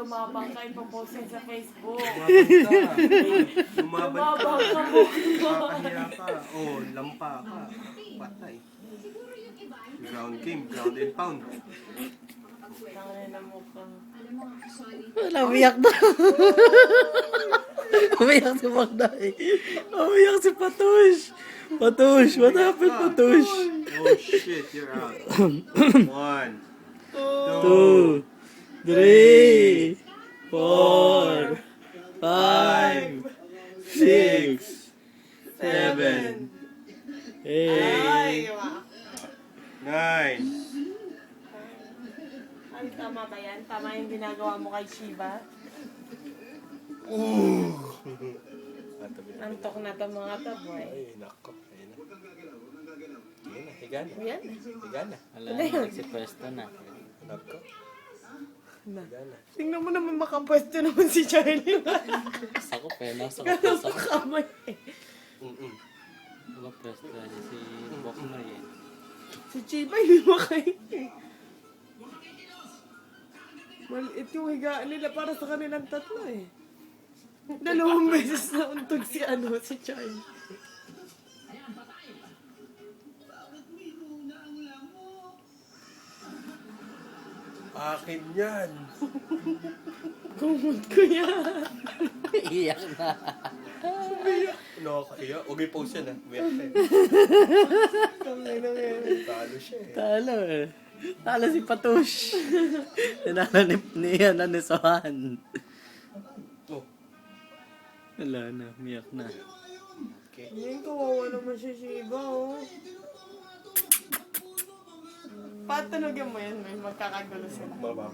Lumabang ka, ipopost yan sa Facebook. Lumabang ka. Lumabang ka mo. Kakahiya ka. Oh, lampa ka. Patay. Ground game, ground and pound. Tangin na mo ka. Wala, umiyak na. Umiyak si Magday. Umiyak si Patush. Patush, what happened, Patush? Oh shit, you're out. 1, 2, 3, 4, 5, 6, 7, 8. 9. Ay, tama ba yan? Tama yung ginagawa mo kay Shiba? Antok na to mga to, boy. Ay, nako. Ayun na. Ayun na, higa na. Yan? Higa na. Wala na, nagsipwesto na. Nako. Na. Higa na. Tingnan mo naman makapwesto naman si Charlie. Ako pa, nasa Ganun kapwesto. sa kamay eh. Kapwesto na si Boknoy eh. Si Chiba hindi makain eh. Maliit yung higaan nila para sa kanilang tatlo eh. 2 beses na untog si Charlie. Akin yan. Kumot ko yan. Iyak na. Nakakahiya. Huwag i-post yan, ha. Umiyak na eh. Tangin na yan. Talo siya eh. Talo eh. Talo si Patush. Tinalo ni Sohan. Oh. Wala na, umiyak na. Okay. Ngayon kawawa naman si Shiba oh. Patanogin mo yan, may magkakagulo sila. Mababa.